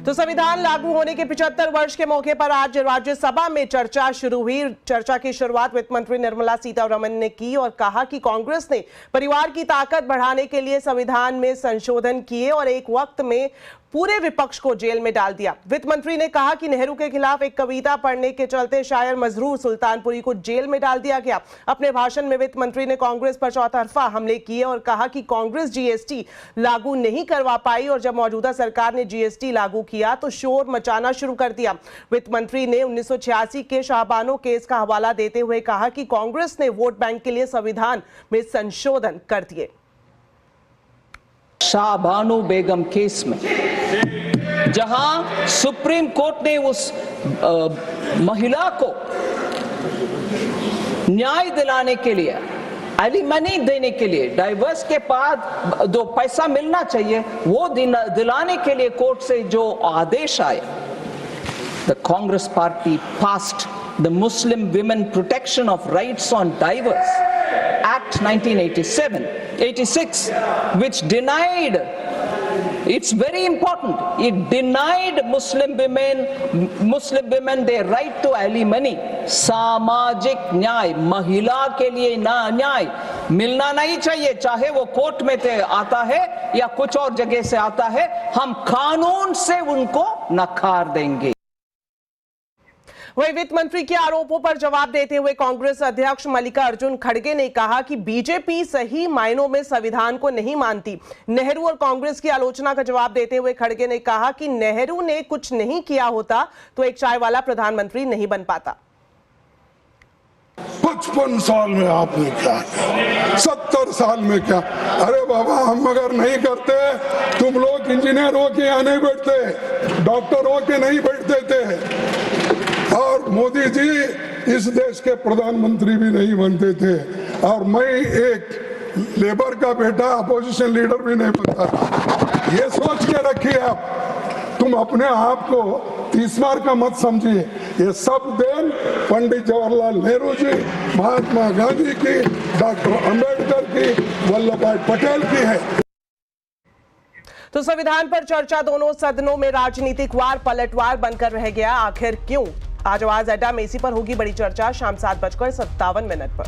तो संविधान लागू होने के 75 वर्ष के मौके पर आज राज्यसभा में चर्चा शुरू हुई। चर्चा की शुरुआत वित्त मंत्री निर्मला सीतारमण ने की और कहा कि कांग्रेस ने परिवार की ताकत बढ़ाने के लिए संविधान में संशोधन किए और एक वक्त में पूरे विपक्ष को जेल में डाल दिया। वित्त मंत्री ने कहा कि नेहरू के खिलाफ एक कविता पढ़ने के चलते शायर मजरूर सुल्तानपुरी को जेल में डाल दिया गया। अपने भाषण में वित्त मंत्री ने कांग्रेस पर चौतरफा हमले किए और कहा कि कांग्रेस जीएसटी लागू नहीं करवा पाई और जब मौजूदा सरकार ने जीएसटी लागू किया तो शोर मचाना शुरू कर दिया। वित्त मंत्री ने 1986 के शाहबानो केस का हवाला देते हुए कहा कि कांग्रेस ने वोट बैंक के लिए संविधान में संशोधन कर दिए। शाहबानो बेगम केस में जहां सुप्रीम कोर्ट ने उस महिला को न्याय दिलाने के लिए, एलिमनी देने के लिए, डाइवर्स के बाद जो पैसा मिलना चाहिए वो दिलाने के लिए कोर्ट से जो आदेश आए, the Congress party passed the Muslim women protection of rights on diverse Act 1986, which denied, it's very important, it denied Muslim women their right to alimony. सामाजिक न्याय, महिला के लिए न्याय मिलना नहीं चाहिए, चाहे वो कोर्ट में से आता है या कुछ और जगह से आता है, हम कानून से उनको नकार देंगे। वहीं वित्त मंत्री के आरोपों पर जवाब देते हुए कांग्रेस अध्यक्ष मल्लिकार्जुन खड़गे ने कहा कि बीजेपी सही मायनों में संविधान को नहीं मानती। नेहरू और कांग्रेस की आलोचना का जवाब देते हुए खड़गे ने कहा कि नेहरू ने कुछ नहीं किया होता तो एक चाय वाला प्रधानमंत्री नहीं बन पाता। 55 साल में आपने क्या किया, 70 साल में क्या? अरे बाबा, हम अगर नहीं करते, तुम लोग इंजीनियर हो के यहाँ नहीं बैठते, डॉक्टर हो के नहीं बैठते थे, और मोदी जी इस देश के प्रधानमंत्री भी नहीं बनते थे, और मैं एक लेबर का बेटा अपोजिशन लीडर भी नहीं बनता था। ये सोच के रखिए आप, तुम अपने आप को 30 मार का मत समझिए। ये सब देन पंडित जवाहरलाल नेहरू जी, महात्मा गांधी की, डॉक्टर अंबेडकर की, वल्लभ भाई पटेल की है। तो संविधान पर चर्चा दोनों सदनों में राजनीतिक वार पलटवार बनकर रह गया। आखिर क्यों? आज आवाज अड्डा में इसी पर होगी बड़ी चर्चा शाम 7:57 पर।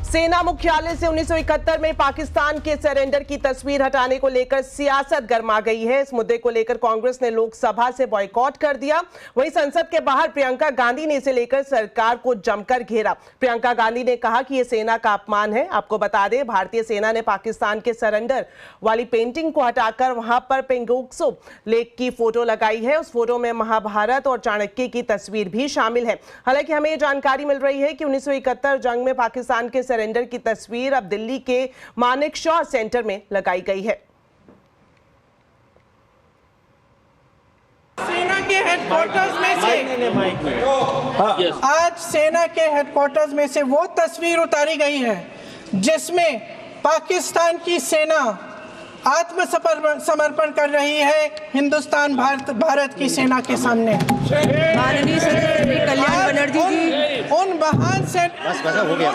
सेना मुख्यालय से 1971 में पाकिस्तान के सरेंडर की तस्वीर हटाने को लेकर सियासत गर्मा गई है। इस मुद्दे को लेकर कांग्रेस ने लोकसभा से बॉयकॉट कर दिया। वहीं संसद के बाहर प्रियंका गांधी ने इसे लेकर सरकार को जमकर घेरा। प्रियंका गांधी ने कहा कि यह सेना का अपमान है। आपको बता दें, भारतीय सेना ने पाकिस्तान के सरेंडर वाली पेंटिंग को हटाकर वहां पर पेंगोक्सो लेक की फोटो लगाई है। उस फोटो में महाभारत और चाणक्य की तस्वीर भी शामिल है। हालांकि हमें यह जानकारी मिल रही है कि 1971 जंग में पाकिस्तान के सरेंडर की तस्वीर अब दिल्ली के मानेकशॉ सेंटर में लगाई गई है। सेना के हेडक्वार्टर्स में से आज सेना के हेडक्वार्टर्स में से वो तस्वीर उतारी गई है जिसमें पाकिस्तान की सेना आत्मसमर्पण कर रही है हिंदुस्तान भारत की सेना के सामने। माननीय श्री कल्याण बनर्जी जी, उन महान से हो गया।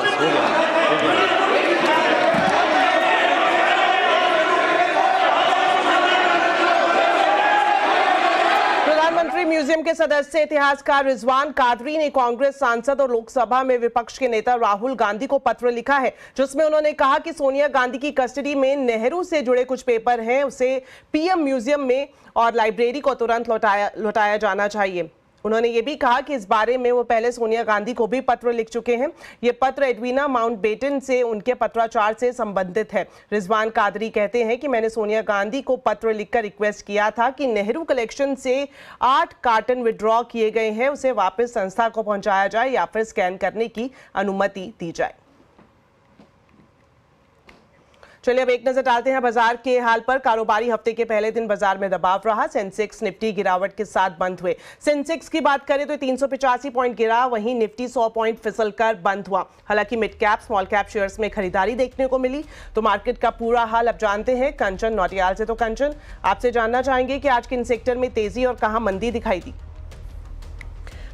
प्रधानमंत्री म्यूजियम के सदस्य इतिहासकार रिजवान कादरी ने कांग्रेस सांसद और लोकसभा में विपक्ष के नेता राहुल गांधी को पत्र लिखा है, जिसमें उन्होंने कहा कि सोनिया गांधी की कस्टडी में नेहरू से जुड़े कुछ पेपर हैं, उसे पीएम म्यूजियम में और लाइब्रेरी को तुरंत लौटाया जाना चाहिए। उन्होंने ये भी कहा कि इस बारे में वो पहले सोनिया गांधी को भी पत्र लिख चुके हैं। ये पत्र एडवीना माउंटबेटन से उनके पत्राचार से संबंधित है। रिजवान कादरी कहते हैं कि मैंने सोनिया गांधी को पत्र लिखकर रिक्वेस्ट किया था कि नेहरू कलेक्शन से 8 कार्टन विड्रॉ किए गए हैं, उसे वापस संस्था को पहुंचाया जाए या फिर स्कैन करने की अनुमति दी जाए। चलिए अब एक नजर डालते हैं बाजार के हाल पर। कारोबारी हफ्ते के पहले दिन बाजार में दबाव रहा। सेंसेक्स निफ्टी गिरावट के साथ बंद हुए। सेंसेक्स की बात करें तो 385 पॉइंट गिरा, वहीं निफ्टी 100 पॉइंट फिसलकर बंद हुआ। हालांकि mid cap small cap shares में खरीदारी देखने को मिली। तो मार्केट का पूरा हाल अब जानते हैं कंचन नौटियाल से। तो कंचन, आपसे जानना चाहेंगे कि आज किन सेक्टर में तेजी और कहां मंदी दिखाई दी?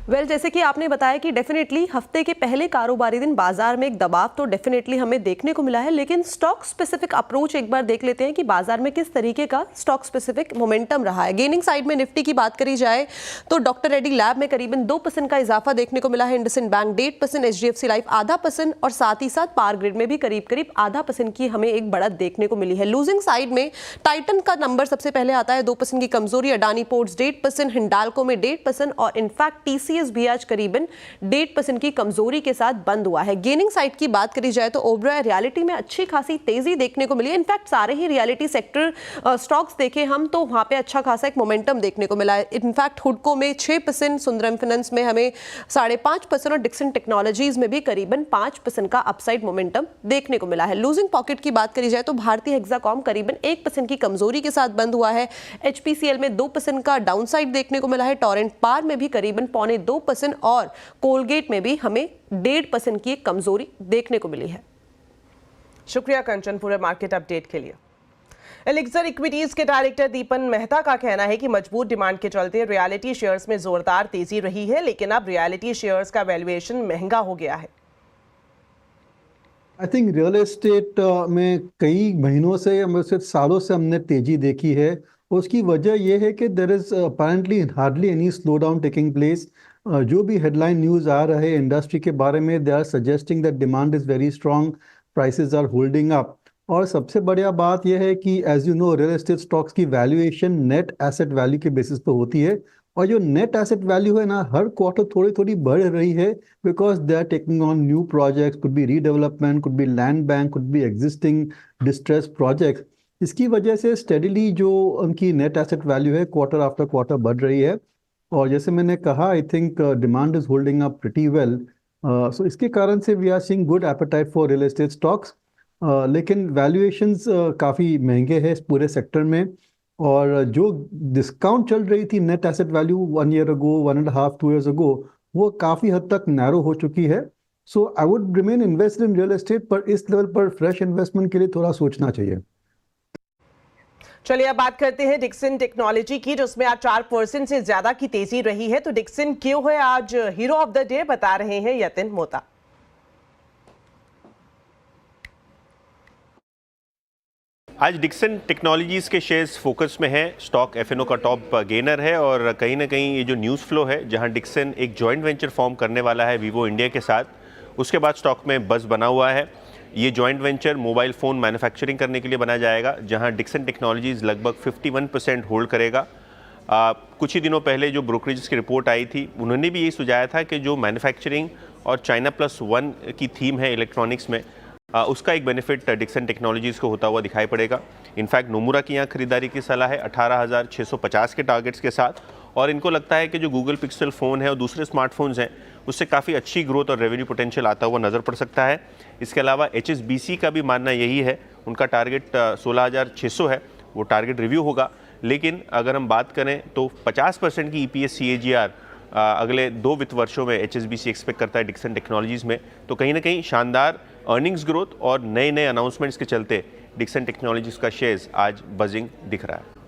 वेल जैसे कि आपने बताया कि डेफिनेटली हफ्ते के पहले कारोबारी दिन बाजार में एक दबाव तो डेफिनेटली हमें देखने को मिला है, लेकिन स्टॉक स्पेसिफिक अप्रोच एक बार देख लेते हैं कि बाजार में किस तरीके का स्टॉक स्पेसिफिक मोमेंटम रहा है। गेनिंग साइड में निफ्टी की बात करी जाए तो डॉक्टर रेड्डी लैब में करीबन 2% का इजाफा देखने को मिला है, इंडसइंड बैंक 1.5%, एचडीएफसी लाइफ 0.5% और साथ ही साथ पावर ग्रिड में भी करीब 0.5% की हमें एक बढ़त देखने को मिली है। लूजिंग साइड में टाइटन का नंबर सबसे पहले आता है, 2% की कमजोरी, अडानी पोर्ट्स 1.5%, हिंडाल्को में 1.5% और इनफैक्ट टीसीएस भी आज करीबन 1.5% की कमजोरी के साथ बंद हुआ है। गेनिंग साइड की बात करी जाए तो ओबरॉय रियलिटी में अच्छी खासी तेजी देखने को मिली है। इनफैक्ट सारे ही रियलिटी सेक्टर स्टॉक्स देखें हम तो वहां पे अच्छा खासा एक मोमेंटम देखने को मिला है। इनफैक्ट हुडको में 6%, सुंदरम फाइनेंस में हमें 5.5% और डिक्सन टेक्नोलॉजीज में भी करीबन 5% का अपसाइड मोमेंटम देखने को मिला है। लूजिंग पॉकेट की बात करी जाए तो भारतीय हेक्साकॉम करीबन 1% की कमजोरी के साथ बंद हुआ है। एचपीसीएल में 2% का डाउनसाइड देखने को मिला है। टोरेंट पार में भी करीबन 0.25% और कोलगेट में भी हमें 1.5% की एक कमजोरी देखने को मिली है। शुक्रिया कंचन पूरे मार्केट अपडेट के लिए। एलिक्सर इक्विटीज के डायरेक्टर दीपन मेहता का कहना है कि मजबूत डिमांड के चलते रियलिटी शेयर्स में जोरदार तेजी रही है, लेकिन अब रियलिटी शेयर्स का वैल्यूएशन महंगा हो गया है। आई थिंक रियल एस्टेट में कई महीनों से सालों से हमने तेजी देखी है। उसकी वजह यह है कि there is apparently hardly any slow down taking place. जो भी हेडलाइन न्यूज़ आ रहे हैं इंडस्ट्री के बारे में, they are suggesting that demand is very strong, prices are holding up. और सबसे बढ़िया बात यह है कि as you know real estate stocks की वैल्यूएशन नेट एसेट वैल्यू के बेसिस पे होती है, और जो नेट एसेट वैल्यू है ना हर क्वार्टर थोड़ी थोड़ी बढ़ रही है, because they are taking on new projects, could be redevelopment, could be land bank, could be existing distress projects. इसकी वजह से स्टेडीली जो उनकी नेट एसेट वैल्यू है क्वार्टर आफ्टर क्वार्टर बढ़ रही है। और जैसे मैंने कहा, I think demand is holding up pretty well, so इसके कारण से we are seeing good appetite for real estate stocks. लेकिन वैल्यूएशंस काफ़ी महंगे हैं इस पूरे सेक्टर में, और जो डिस्काउंट चल रही थी net asset value 1 year ago, 1.5, 2 years ago, वो काफ़ी हद तक नैरो हो चुकी है। So I would remain invested in real estate, पर इस लेवल पर फ्रेश इन्वेस्टमेंट के लिए थोड़ा सोचना चाहिए। चलिए अब बात करते हैं डिक्सन टेक्नोलॉजी की, जिसमें आज 4% से ज्यादा की तेजी रही है। तो डिक्सन क्यों है आज हीरो ऑफ द डे, बता रहे हैं यतिन मोता। आज डिक्सन टेक्नोलॉजीज़ के शेयर्स फोकस में है। स्टॉक एफएनओ का टॉप गेनर है, और कहीं ना कहीं ये जो न्यूज़ फ्लो है जहां डिक्सन एक जॉइंट वेंचर फॉर्म करने वाला है वीवो इंडिया के साथ, उसके बाद स्टॉक में बज़ बना हुआ है। ये joint venture mobile phone manufacturing करने के लिए बनाया जाएगा, जहां डिक्सन टेक्नोलॉजीज़ लगभग 51% होल्ड करेगा। कुछ ही दिनों पहले जो ब्रोकरेज की रिपोर्ट आई थी, उन्होंने भी यही सुझाया था कि जो मैन्युफैक्चरिंग और China+1 की थीम है इलेक्ट्रॉनिक्स में, उसका एक बेनिफिट डिक्सन टेक्नोलॉजीज़ को होता हुआ दिखाई पड़ेगा। इनफैक्ट नोमुरा की यहाँ खरीदारी की सलाह है 18,650 के टारगेट्स के साथ, और इनको लगता है कि जो गूगल पिक्सल फ़ोन है और दूसरे स्मार्टफोन्स हैं उससे काफ़ी अच्छी ग्रोथ और रेवेन्यू पोटेंशियल आता हुआ नज़र पड़ सकता है। इसके अलावा HSBC का भी मानना यही है, उनका टारगेट 16,600 है, वो टारगेट रिव्यू होगा। लेकिन अगर हम बात करें तो 50% की EPS CAGR अगले 2 वित्त वर्षों में HSBC एक्सपेक्ट करता है डिक्सन टेक्नोलॉजीज़ में। तो कहीं ना कहीं शानदार अर्निंग्स ग्रोथ और नए नए अनाउंसमेंट्स के चलते डिक्सन टेक्नोलॉजीज़ का शेयर्स आज बजिंग दिख रहा है।